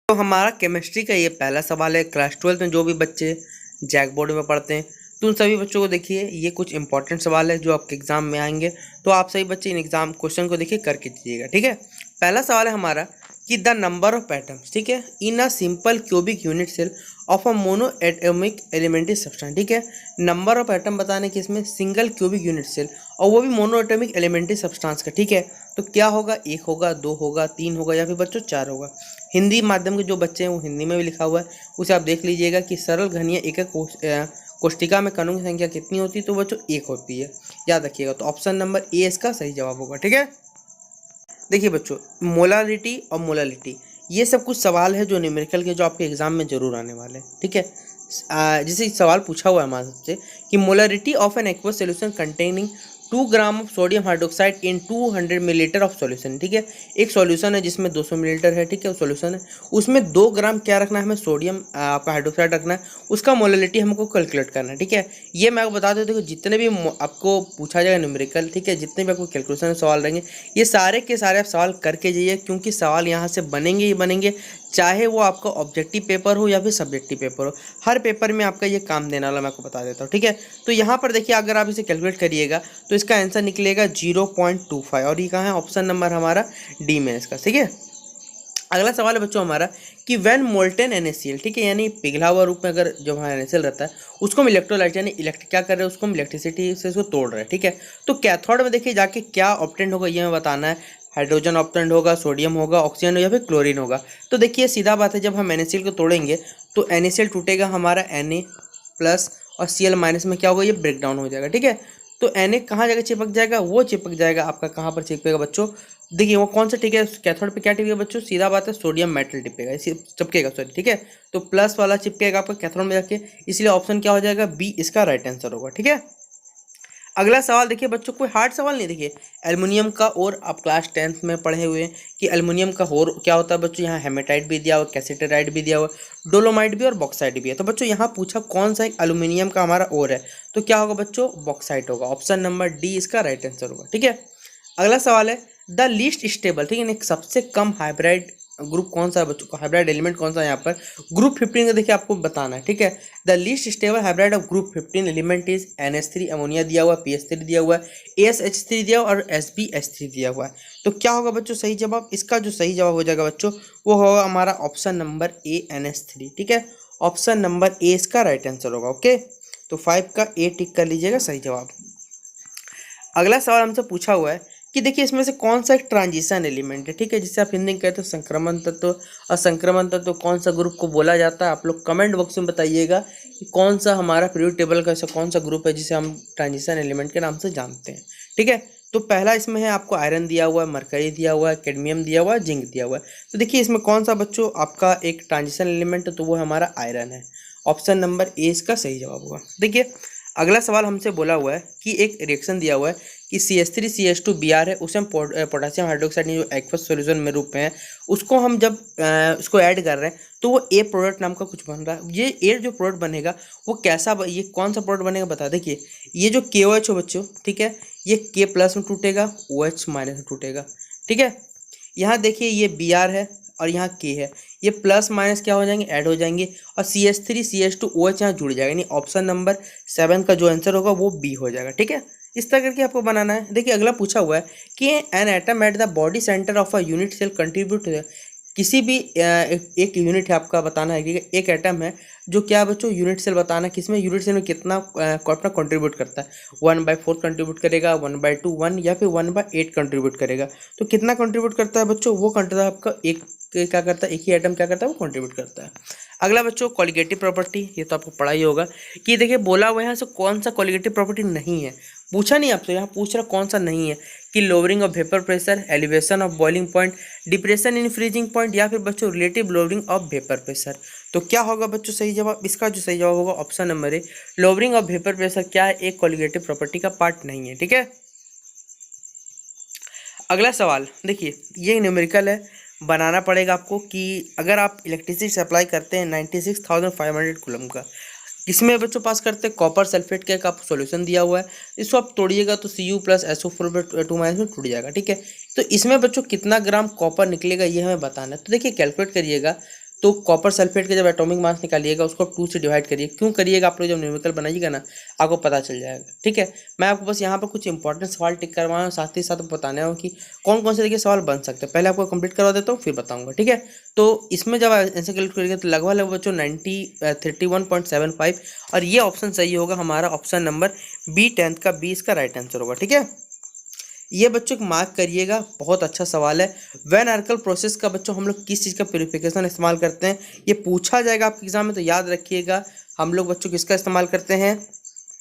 तो हमारा केमिस्ट्री का ये पहला सवाल है। क्लास 12 में जो भी बच्चे जैक बोर्ड में पढ़ते हैं तो उन सभी बच्चों को देखिए ये कुछ इंपॉर्टेंट सवाल है जो आपके एग्जाम में आएंगे। तो आप सभी बच्चे इन एग्जाम क्वेश्चन को देखिए करके दीजिएगा, ठीक है। पहला सवाल है हमारा कि द नंबर ऑफ एटम्स, ठीक है, in a simple cubic unit cell of a mono atomic elementary substance, ठीक है। नंबर ऑफ एटम बताने के इसमें सिंगल क्यूबिक यूनिट सेल और वो भी मोनो एटॉमिक एलिमेंट्री सब्सटेंस का, ठीक है। तो क्या होगा, 1 होगा, 2 होगा, 3 होगा या फिर बच्चों 4 होगा। हिंदी माध्यम के जो बच्चे हैं वो हिंदी में भी लिखा हुआ है, उसे आप देख लीजिएगा कि सरल घनीय एक कोष्टिका में कणों की संख्या कितनी होती है, तो बच्चों 1 होती है, याद रखिएगा। तो ऑप्शन नंबर ए इसका सही जवाब होगा, ठीक है। देखिए बच्चों, मोलारिटी और मोलालिटी ये सब कुछ सवाल है जो न्यूमेरिकल के जो आपके एग्जाम में जरूर आने वाले हैं, ठीक है। जैसे सवाल पूछा हुआ है हमारे से कि molarity of an aqueous solution containing 2 gram of sodium hydroxide in 200 millilitre of solution, ठीक है। एक सॉल्यूशन है जिसमें 200 मिलीलीटर है, ठीक है, सॉल्यूशन है, उसमें 2 ग्राम क्या रखना है हमें, सोडियम आपका हाइड्रोक्साइड रखना है, उसका मोलालिटी हमको कैलकुलेट करना है, ठीक है। ये मैं आपको बता दूं, देखो जितने भी आपको पूछा जाएगा न्यूमेरिकल, ठीक है, जितने भी आपको कैलकुलेशन सवाल रहेंगे ये सारे के सारे आप सवाल करके जाइए, क्योंकि सवाल यहाँ से बनेंगे ही बनेंगे, चाहे वो आपका ऑब्जेक्टिव पेपर हो या फिर सब्जेक्टिव पेपर हो, हर पेपर में आपका ये काम देने वाला मैं आपको बता देता हूँ, ठीक है। तो यहाँ पर देखिए अगर आप इसे कैलकुलेट करिएगा तो इसका आंसर निकलेगा 0.25 और ये कहाँ है, ऑप्शन नंबर हमारा डी में इसका, ठीक है। अगला सवाल है बच्चों हमारा कि व्हेन मोल्टेन NaCl, ठीक है, यानी पिघला हुआ रूप में अगर जो हमारा NaCl रहता है उसको हम इलेक्ट्रोलाइट यानी इलेक्ट्रिक क्या कर रहे हैं, उसको हम इलेक्ट्रिसिटी से उसको तोड़ रहे हैं, ठीक है। तो कैथोड में देखिए जाके क्या ऑप्टेंड होगा ये हमें बताना है। हाइड्रोजन ऑप्टेंड होगा, सोडियम होगा, ऑक्सीजन या फिर क्लोरीन होगा। तो देखिए सीधा बात है, जब हम NaCl को तोड़ेंगे तो NaCl टूटेगा हमारा Na प्लस और Cl माइनस में क्या होगा, ये ब्रेक डाउन हो जाएगा, ठीक है। तो Na कहाँ जाकर चिपक जाएगा, वो चिपक जाएगा आपका कहाँ पर चिपकेगा बच्चों, देखिए वो कौन सा, ठीक है, कैथोड पे क्या टिपेगा बच्चों, सीधा बात है सोडियम मेटल टिपेगा, इसी चिपकेगा, सॉरी, ठीक है। तो प्लस वाला चिपकेगा आपका कैथोड में जाके, इसलिए ऑप्शन क्या हो जाएगा, बी इसका राइट आंसर होगा, ठीक है। अगला सवाल देखिए बच्चों, कोई हार्ड सवाल नहीं, देखिए एल्युमिनियम का और आप क्लास 10th में पढ़े हुए हैं कि एल्युमिनियम का और क्या होता है बच्चों, यहाँ हेमेटाइट भी दिया हुआ, कैसेटराइट भी दिया हुआ, डोलोमाइट भी और बॉक्साइट भी है। तो बच्चों यहाँ पूछा कौन सा एक एल्युमिनियम का हमारा और है, तो क्या होगा बच्चों, बॉक्साइट होगा, ऑप्शन नंबर डी इसका राइट आंसर होगा, ठीक है। अगला सवाल है द लीस्ट स्टेबल, ठीक है, सबसे कम हाइब्रिड ग्रुप कौन सा है बच्चों, हाइब्रिड एलिमेंट कौन सा है यहाँ पर, ग्रुप 15 का देखिए आपको बताना है, ठीक है। The least stable hybrid of group 15 element is NH3 ammonia दिया हुआ है, PH3 दिया हुआ है, ASH3 दिया हुआ और SbH3 दिया हुआ है। तो क्या होगा बच्चों सही जवाब, इसका जो सही जवाब हो जाएगा बच्चों वो होगा हमारा ऑप्शन नंबर ए NH3, ठीक है। ऑप्शन नंबर ए इसका राइट आंसर होगा, ओके। तो 5 का ए टिक कर लीजिएगा सही जवाब। अगला सवाल हमसे पूछा हुआ है कि देखिए इसमें से कौन सा एक ट्रांजिशन एलिमेंट है, ठीक है, जिसे आप हिंदी में कहते हो संक्रमण तत्व और संक्रमण तत्व कौन सा ग्रुप को बोला जाता है। आप लोग कमेंट बॉक्स में बताइएगा कि कौन सा हमारा पीरियोडिक टेबल का ऐसा कौन सा ग्रुप है जिसे हम ट्रांजिशन एलिमेंट के नाम से जानते हैं, ठीक है। तो पहला इसमें है आपको आयरन दिया हुआ है, मरकरी दिया हुआ है, कैडमियम दिया हुआ है, जिंक दिया हुआ है। तो देखिए इसमें कौन सा बच्चों आपका एक ट्रांजिशन एलिमेंट है, तो वो हमारा आयरन है, ऑप्शन नंबर ए इसका सही जवाब होगा। देखिए अगला सवाल हमसे बोला हुआ है कि एक रिएक्शन दिया हुआ है कि CH3CH2Br है, उसे हम पोटेशियम हाइड्रोक्साइड जो एक्वस सॉल्यूशन में रूप में है उसको हम जब उसको ऐड कर रहे हैं तो वो ए प्रोडक्ट नाम का कुछ बन रहा है। ये ए जो प्रोडक्ट बनेगा वो कैसा ये कौन सा प्रोडक्ट बनेगा बता, देखिए ये जो KOH हो बच्चों, ठीक है, ये K प्लस में टूटेगा, OH माइनस में टूटेगा, ठीक है। यहाँ देखिए ये Br है और यहाँ K है, ये प्लस माइनस क्या हो जाएंगे, ऐड हो जाएंगे और CH3CH2OH यहाँ जुड़ जाएगा, यानी ऑप्शन नंबर 7 का जो आंसर होगा वो बी हो जाएगा, ठीक है। इस तरह करके आपको बनाना है। देखिए अगला पूछा हुआ है कि an atom at the body centre of a unit cell contribute, किसी भी एक यूनिट है आपका बताना है कि एक एटम है जो क्या बच्चों यूनिट सेल बताना है, किसमें यूनिट सेल में कितना अपना कंट्रीब्यूट करता है, 1/4 कंट्रीब्यूट करेगा, 1/2 1 या फिर 1/8 कंट्रीब्यूट करेगा। तो कितना कंट्रीब्यूट करता है बच्चों, वो करता है आपका एक क्या करता है, एक ही एटम क्या करता है वो कंट्रीब्यूट करता है। अगला बच्चों कॉलिगेटिव प्रॉपर्टी, ये तो आपको पढ़ा ही होगा कि देखिए बोला हुआ है से कौन सा कॉलिगेटिव प्रॉपर्टी नहीं है, पूछा नहीं आपसे, यहाँ पूछ रहा कौन सा नहीं है कि lowering of vapour pressure, elevation of boiling point, depression in freezing point या फिर बच्चों relative lowering of vapour pressure. तो क्या होगा बच्चों सही जवाब, इसका जो सही जवाब होगा option number A, lowering of vapour pressure क्या है, एक कॉलिगेटिव प्रॉपर्टी का पार्ट नहीं है, ठीक है। अगला सवाल देखिए ये न्यूमेरिकल है, बनाना पड़ेगा आपको कि अगर आप इलेक्ट्रिसिटी सप्लाई करते हैं 96,500 कूलम का, इसमें बच्चों पास करते हैं कॉपर सल्फेट का एक आप सॉल्यूशन दिया हुआ है, इसको आप तोड़िएगा तो Cu प्लस SO4 में टूट जाएगा, ठीक है। तो इसमें बच्चों कितना ग्राम कॉपर निकलेगा ये हमें बताना है। तो देखिए कैलकुलेट करिएगा, तो कॉपर सल्फेट के जब एटॉमिक मास निकालिएगा उसको आप 2 से डिवाइड करिए। क्यों करिएगा, आप लोग जब न्यूमेरिकल बनाइएगा ना आपको पता चल जाएगा। ठीक है, मैं आपको बस यहाँ पर कुछ इंपॉर्टेंट सवाल टिक करवाया हूँ, साथ ही साथ बताने हूँ कि कौन कौन से देखिए सवाल बन सकते हैं। पहले आपको कंप्लीट करवा देता हूँ फिर बताऊँगा। ठीक है, तो इसमें जब आंसर कैलकुलेट करिएगा तो लगभग बच्चों 31.75 और ये ऑप्शन सही होगा हमारा ऑप्शन नंबर बी, 10th का बी इसका राइट आंसर होगा। ठीक है, ये बच्चों को मार्क करिएगा, बहुत अच्छा सवाल है। वैन आर्कल प्रोसेस का बच्चों हम लोग किस चीज़ का प्यूरिफिकेशन इस्तेमाल करते हैं, ये पूछा जाएगा आपके एग्जाम में, तो याद रखिएगा हम लोग बच्चों किसका इस्तेमाल करते हैं।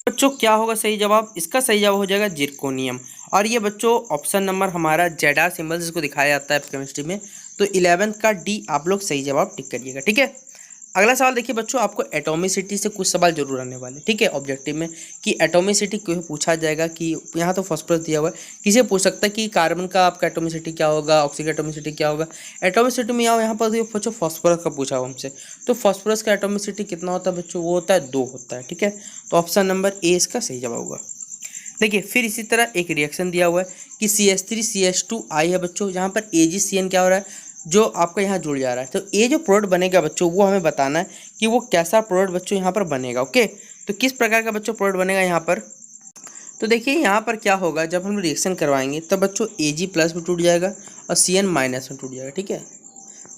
बच्चों क्या होगा सही जवाब, इसका सही जवाब हो जाएगा जिरकोनियम। और ये बच्चों ऑप्शन नंबर हमारा जेडा सिंबल जिसको दिखाया जाता है केमिस्ट्री में, तो 11th का डी आप लोग सही जवाब टिक करिएगा। ठीक है, अगला सवाल देखिए बच्चों, आपको एटॉमिसिटी से कुछ सवाल जरूर आने वाले। ठीक है, ऑब्जेक्टिव में कि एटॉमिसिटी क्यों पूछा जाएगा, कि यहाँ तो फॉस्फोरस दिया हुआ है, किसी पूछ सकता है कि कार्बन का आपका एटॉमिसिटी क्या होगा, ऑक्सीजन एटॉमिसिटी क्या होगा। एटॉमिसिटी में यहाँ पर बच्चों फॉस्फोरस का पूछा हुआ हमसे, तो फॉस्फोरस का एटॉमिसिटी कितना होता है बच्चों, वो होता है 2 होता है। ठीक है, तो ऑप्शन नंबर ए इसका सही जवाब होगा। देखिए फिर इसी तरह एक रिएक्शन दिया हुआ है कि CH3CH2 है बच्चों, जहाँ पर AgCN क्या हो रहा है, जो आपका यहाँ जुड़ जा रहा है। तो ये जो प्रोडक्ट बनेगा बच्चों वो हमें बताना है कि वो कैसा प्रोडक्ट बच्चों यहाँ पर बनेगा। ओके, तो किस प्रकार का बच्चों प्रोडक्ट बनेगा यहाँ पर। तो देखिए यहाँ पर क्या होगा, जब हम रिएक्शन करवाएंगे तब बच्चों Ag+ में टूट जाएगा और CN- में टूट जाएगा। ठीक है,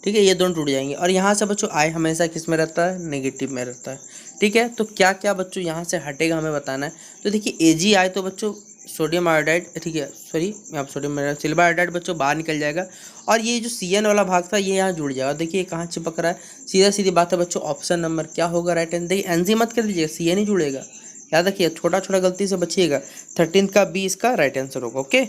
ठीक है, ये दोनों टूट जाएंगे और यहाँ से बच्चों I हमेशा किस में रहता है, नेगेटिव में रहता है। ठीक है, तो क्या क्या बच्चों यहाँ से हटेगा हमें बताना है। तो देखिए Ag तो बच्चों सोडियम आयोडाइड, ठीक है सॉरी यहाँ सोडियम सिल्वर आयोडाइड बच्चों बाहर निकल जाएगा और ये जो CN वाला भाग था ये यहाँ जुड़ जाएगा। देखिए कहाँ चिपक रहा है, सीधा सीधी बात है बच्चों, ऑप्शन नंबर क्या होगा राइट आंसर। देखिए एनजी मत कर दीजिएगा, CN ही जुड़ेगा, याद रखिए, छोटा छोटा गलती से बचिएगा। 13th का बी इसका राइट आंसर होगा। ओके,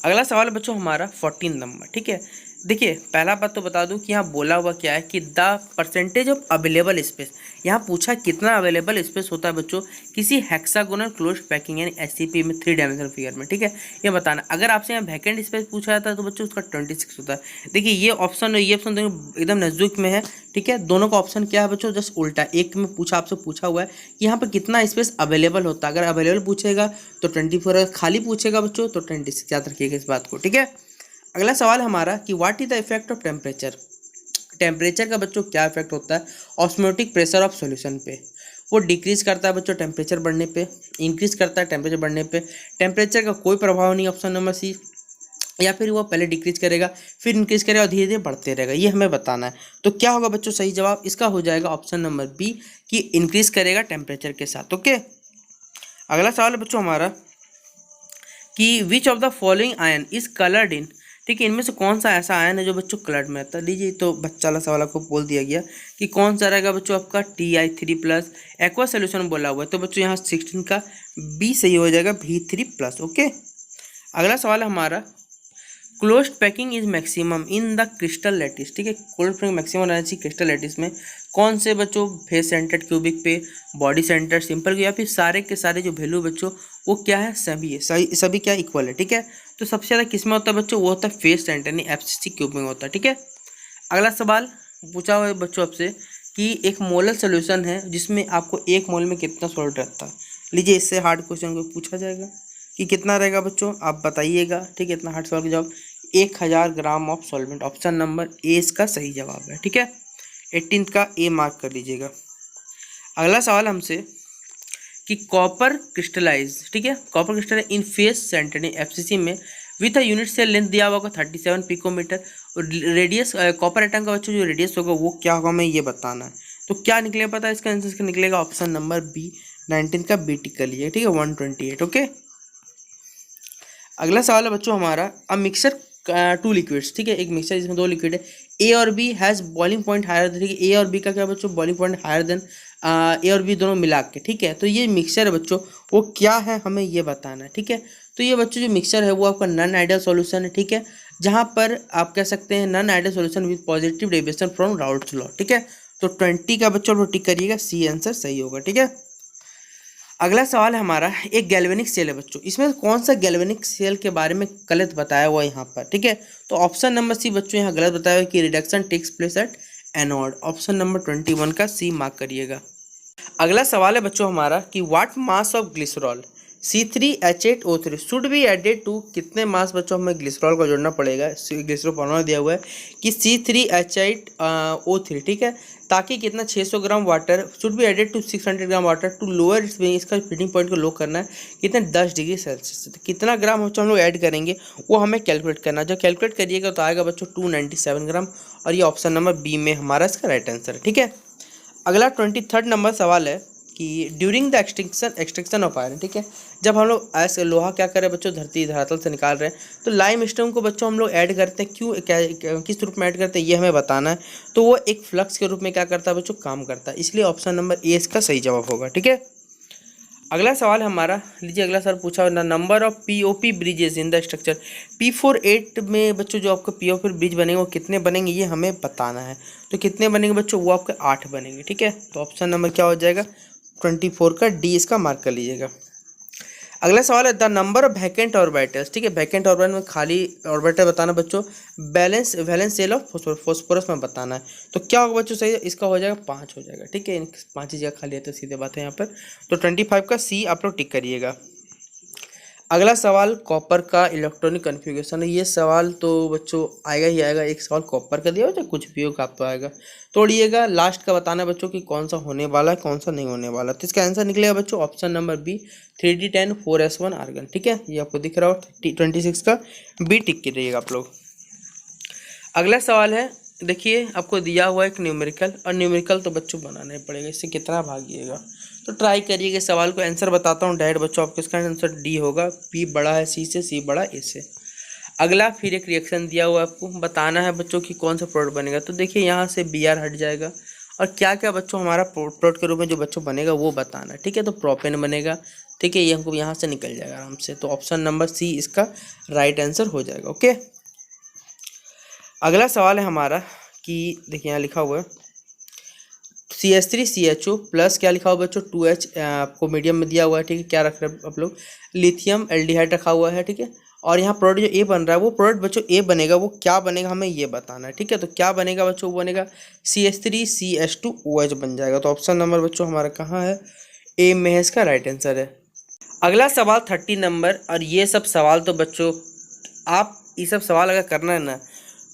अगला सवाल बच्चों हमारा 14 नंबर। ठीक है, देखिए पहला बात तो बता दूं कि यहाँ बोला हुआ क्या है कि the percentage of available space, यहाँ पूछा कितना अवेलेबल स्पेस होता है बच्चों किसी हेक्सागोनल क्लोज्ड पैकिंग यानी SCP में 3 डायमेंशनल फिगर में। ठीक है, ये बताना। अगर आपसे यहाँ वैकेंट स्पेस पूछा जाता है तो बच्चों उसका 26 होता है। देखिए ये ऑप्शन और ये ऑप्शन दोनों एकदम नजदीक में है। ठीक है, दोनों का ऑप्शन क्या है बच्चों, जस्ट उल्टा। एक में पूछा आपसे पूछा हुआ है कि यहाँ पर कितना स्पेस अवेलेबल होता है, अगर अवेलेबल पूछेगा तो 24, अगर खाली पूछेगा बच्चों तो 26, याद रखिएगा इस बात को। ठीक है, अगला सवाल हमारा कि what is the effect of temperature, temperature का बच्चों क्या इफेक्ट होता है ऑस्मोटिक प्रेशर ऑफ सॉल्यूशन पे। वो डिक्रीज करता है बच्चों टेम्परेचर बढ़ने पे, इंक्रीज करता है टेम्परेचर बढ़ने पे, टेम्परेचर का कोई प्रभाव नहीं, ऑप्शन नंबर सी। या फिर वो पहले डिक्रीज करेगा फिर इंक्रीज करेगा और धीरे धीरे बढ़ते रहेगा, ये हमें बताना है। तो क्या होगा बच्चों सही जवाब, इसका हो जाएगा ऑप्शन नंबर बी कि इंक्रीज करेगा टेम्परेचर के साथ। ओके, अगला सवाल है बच्चों हमारा कि which of the following ion is coloured in. ठीक है, इनमें से कौन सा ऐसा आयन है जो बच्चों कलर्ड में रहता है। लीजिए तो बच्चा वाला सवाल आपको बोल दिया गया कि कौन सा रहेगा बच्चों आपका Ti3+, एक्वा सोल्यूशन बोला हुआ है, तो बच्चों यहाँ 16 का बी सही हो जाएगा V3+। ओके, अगला सवाल है हमारा closed packing is maximum in the crystal lattice. ठीक है, क्लोज्ड पैकिंग मैक्सिमम रहना चाहिए क्रिस्टल लैटिस में कौन से बच्चों, फेस सेंटर्ड क्यूबिक पे, बॉडी सेंटर्ड सिंपल, या फिर सारे के सारे जो वैल्यू बच्चों वो क्या है, सभी है, सभी क्या इक्वल है। ठीक है, तो सबसे ज़्यादा किस में होता है बच्चों, वो होता है फेस सेंटर यानी FCC क्यूब में होता है। ठीक है, अगला सवाल पूछा हुआ है बच्चों आपसे कि एक मोलर सोल्यूशन है जिसमें आपको 1 मोल में कितना सॉल्ट रहता है। लीजिए इससे हार्ड क्वेश्चन को पूछा जाएगा कि कितना रहेगा बच्चों, आप बताइएगा। ठीक है, इतना हार्ड सवाल का जवाब 1000 gram of solvent, option number A इसका सही जवाब है। ठीक है, 18th का ए मार्क कर लीजिएगा। अगला सवाल हमसे कि कॉपर क्रिस्टलाइज, ठीक है, copper crystallise in face centre FCC में with a unit cell length दिया हुआ होगा 37 पिकोमीटर और रेडियस, कॉपर एटम का बच्चों जो रेडियस होगा वो क्या होगा हमें ये बताना है। तो क्या निकलेगा पता है, इसका आंसर इसका निकलेगा ऑप्शन नंबर बी, 19 का बी टिक कर लीजिए। ठीक है, 128। ओके, अगला सवाल है बच्चों हमारा अ मिक्सर 2 लिक्विड्स। ठीक है, एक मिक्सर जिसमें 2 लिक्विड है, ए और B has boiling point higher than. A और बी का क्या बच्चों, boiling point higher than A और बी दोनों मिला के। ठीक है, तो ये मिक्सचर है बच्चों वो क्या है हमें ये बताना है। ठीक है, तो ये बच्चों जो मिक्सचर है वो आपका नॉन आइडियल सॉल्यूशन है। ठीक है, जहाँ पर आप कह सकते हैं non ideal solution with positive deviation from Raoult's law. ठीक है, तो 20 का बच्चों टिक करिएगा, सी आंसर सही होगा। ठीक है, अगला सवाल है हमारा एक गैल्वेनिक सेल है बच्चों, इसमें कौन सा गैल्वेनिक सेल के बारे में गलत बताया हुआ है यहाँ पर। ठीक है, तो ऑप्शन नंबर सी बच्चों यहाँ गलत बताया हुआ है कि reduction takes place at anode, option number 21 का सी मार्क करिएगा। अगला सवाल है बच्चों हमारा कि what mass of glycerol C3H8O3 should be added to, कितने मास बच्चों हमें ग्लिसरॉल को जोड़ना पड़ेगा, ग्लिसरॉल फॉर्मूला दिया हुआ है कि C3H8O3, ठीक है, ताकि कितना 600 gram water should be added to 600 gram water to lower its, इसका फ्रीडिंग पॉइंट को लो करना है कितना 10 डिग्री सेल्सियस। तो कितना ग्राम बच्चों हम लोग ऐड करेंगे वो हमें कैलकुलेट करना है। जब कैलकुलेट करिएगा तो आएगा बच्चों 297 ग्राम, और ये ऑप्शन नंबर बी में हमारा इसका राइट आंसर है, ठीक है। अगला 23rd नंबर सवाल है कि during the extraction of iron, ठीक है, जब हम लोग ऐसे लोहा क्या करें बच्चों धरातल से निकाल रहे हैं तो लाइम स्टोन को बच्चों हम लोग ऐड करते हैं, क्यों किस रूप में ऐड करते हैं ये हमें बताना है। तो वो एक फ्लक्स के रूप में क्या करता है बच्चों, काम करता है, इसलिए ऑप्शन नंबर ए इसका सही जवाब होगा, ठीक है। अगला सवाल हमारा, लीजिए अगला सवाल पूछा ना, number of POP bridges in the structure P48 में बच्चों जो आपका पीओपी ब्रिज बनेंगे वो कितने बनेंगे ये हमें बताना है। तो कितने बनेंगे बच्चों, वो आपके 8 बनेंगे, ठीक है। तो ऑप्शन नंबर क्या हो जाएगा 24 का डी इसका मार्क कर लीजिएगा। अगला सवाल है the number of vacant orbitals, ठीक है, वैकेंट ऑर्बिटल में खाली ऑर्बिटल बताना बच्चों, वैलेंस शेल ऑफ फॉस्फोरस में बताना है। तो क्या होगा बच्चों सही, इसका हो जाएगा 5 हो जाएगा, ठीक है, 5 ही जगह खाली है तो सीधे बात है यहाँ पर। तो 25 का सी आप लोग टिक करिएगा। अगला सवाल कॉपर का इलेक्ट्रॉनिक कन्फिगरेशन है। ये सवाल तो बच्चों आएगा ही आएगा, एक सवाल कॉपर का दिया हो चाहे कुछ भी हो आपको आएगा, तोड़िएगा। लास्ट का बताना है बच्चों कि कौन सा होने वाला है कौन सा नहीं होने वाला। तो इसका आंसर निकलेगा बच्चों option number B 3D10 4s1 argon, ठीक है, ये आपको दिख रहा हो 26 का बी टिक करिएगा आप लोग। अगला सवाल है, देखिए आपको दिया हुआ एक न्यूमेरिकल, और न्यूमेरिकल तो बच्चों बनाना ही पड़ेगा, इससे कितना भागिएगा तो ट्राई करिएगा। सवाल को आंसर बताता हूँ डायरेक्ट बच्चों, आपको इसका आंसर डी होगा, पी बड़ा है सी से, सी बड़ा ए से। अगला फिर एक रिएक्शन दिया हुआ है, आपको बताना है बच्चों कि कौन सा प्रोडक्ट बनेगा। तो देखिए यहाँ से Br हट जाएगा, और क्या क्या बच्चों हमारा प्रोडक्ट के रूप में जो बच्चों बनेगा वो बताना है, ठीक है। तो प्रोपेन बनेगा, ठीक है, ये हमको यहाँ से निकल जाएगा आराम से। तो ऑप्शन नंबर सी इसका राइट आंसर हो जाएगा, ओके। अगला सवाल है हमारा कि देखिए यहाँ लिखा हुआ है CH3CHO प्लस क्या लिखा हुआ बच्चों 2H आपको मीडियम में दिया हुआ है, ठीक है, क्या रख रहे हैं आप लोग, लिथियम एल्डिहाइड रखा हुआ है, ठीक है। और यहाँ प्रोडक्ट जो ए बन रहा है वो प्रोडक्ट बच्चों ए बनेगा, वो क्या बनेगा हमें ये बताना है, ठीक है। तो क्या बनेगा बच्चों, वो बनेगा CH3CH2OH बन जाएगा। तो ऑप्शन नंबर बच्चों हमारा कहाँ है, ए में इसका राइट आंसर है। अगला सवाल 30 नंबर, और ये सब सवाल तो बच्चों आप ये सब सवाल अगर करना है ना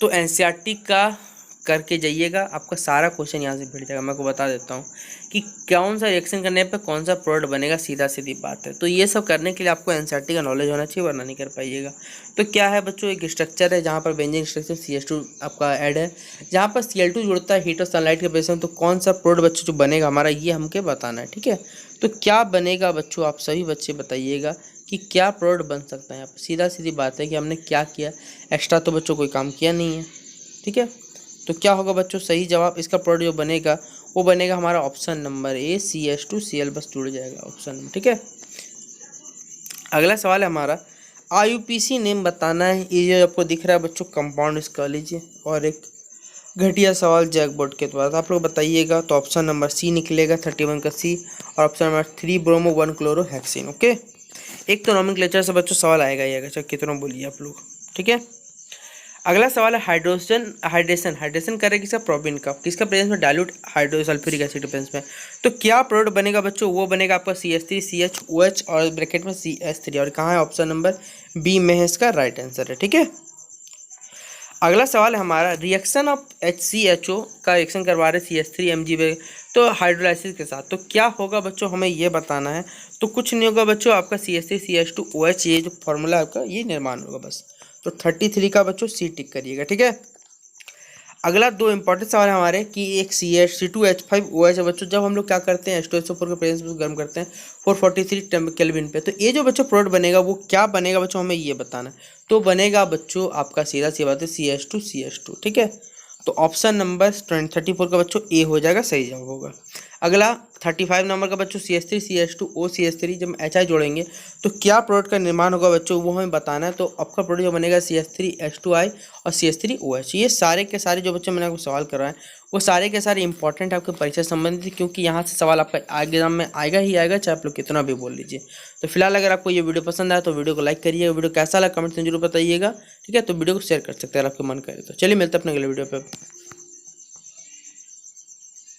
तो NCERT का करके जाइएगा, आपका सारा क्वेश्चन यहाँ से भेट जाएगा। मैं आपको बता देता हूँ कि कौन सा रिएक्शन करने पे कौन सा प्रोडक्ट बनेगा, सीधा सीधी बात है। तो ये सब करने के लिए आपको NCERT का नॉलेज होना चाहिए, वरना नहीं कर पाइएगा। तो क्या है बच्चों, एक स्ट्रक्चर है जहाँ पर बेंजीन स्ट्रक्चर CH2 आपका ऐड है, जहाँ पर Cl2 जुड़ता है हीट और सनलाइट के बेस में। तो कौन सा प्रोडक्ट बच्चों जो बनेगा हमारा ये हमको बताना है, ठीक है। तो क्या बनेगा बच्चों, आप सभी बच्चे बताइएगा कि क्या प्रोडक्ट बन सकता है। यहाँ पर सीधा सीधी बात है कि हमने क्या किया, एक्स्ट्रा तो बच्चों कोई काम किया नहीं है, ठीक है। तो क्या होगा बच्चों सही जवाब, इसका प्रोडक्ट जो बनेगा वो बनेगा हमारा ऑप्शन नंबर ए CH2Cl बस जुड़ जाएगा ऑप्शन में, ठीक है। अगला सवाल है हमारा IUPAC नेम बताना है। ये जो आपको दिख रहा है बच्चों कंपाउंड, इसका लीजिए, और एक घटिया सवाल जैक बोर्ड के द्वारा आप लोग बताइएगा। तो ऑप्शन नंबर सी निकलेगा 31 का सी, और ऑप्शन नंबर 3 ब्रोमो 1 क्लोरोहेक्सिन, ओके। एक तो नॉमेनक्लेचर से बच्चों सवाल आएगा ही आएगा, चाहे कितना बोलिए आप लोग, ठीक है। अगला सवाल है हाइड्रेशन करें किसका, प्रोपिन का, किसका प्रेजेंस में, डाइल्यूट हाइड्रोसल्फ्यूरिक एसिड प्रेजेंस में। तो क्या प्रोडक्ट बनेगा बच्चों, वो बनेगा आपका CH3CHOH और ब्रैकेट में CH3, और कहाँ है ऑप्शन नंबर बी में है इसका राइट आंसर है, ठीक है। अगला सवाल है हमारा रिएक्शन ऑफ HCHO का रिएक्शन करवा रहे CH3Mg में तो हाइड्रोलाइसिस के साथ। तो क्या होगा बच्चों हमें ये बताना है। तो कुछ नहीं होगा बच्चों, आपका CH3CH2OH ये जो फॉर्मूला है आपका ये निर्माण होगा बस। तो 33 का बच्चों सी टिक करिएगा, ठीक है। अगला दो इंपॉर्टेंट सवाल है हमारे कि एक C2H5OH है बच्चों, जब हम लोग क्या करते हैं H2SO4 के प्रेजेंस में गर्म करते हैं 443 केल्विन पे। तो ये जो बच्चों प्रोडक्ट बनेगा वो क्या बनेगा बच्चों, हमें ये बताना है। तो बनेगा बच्चों आपका सीधा सी बात है CH2CH2, ठीक है। तो ऑप्शन नंबर 34 का बच्चों ए हो जाएगा, सही जवाब होगा। अगला 35 नंबर का बच्चों CH3CH2OCH3 जब HI जोड़ेंगे तो क्या प्रोडक्ट का निर्माण होगा बच्चों, वो हमें बताना है। तो आपका प्रोडक्ट जो बनेगा CH3H2I और CH3OH। ये सारे के सारे जो बच्चों मैंने आपको सवाल करवाए वो सारे के सारे इंपॉर्टेंट आपके परीक्षा संबंधित, क्योंकि यहाँ से सवाल आपका एग्जाम में आएगा ही आएगा, चाहे आप लोग कितना भी बोल लीजिए। तो फिलहाल अगर आपको ये वीडियो पसंद आया तो वीडियो को लाइक करिएगा, वीडियो कैसा लगा कमेंट में जरूर बताइएगा, ठीक है। तो वीडियो को शेयर कर सकते हैं अगर आपको मन करे तो। चलिए मिलते हैं अपने अगले वीडियो पे।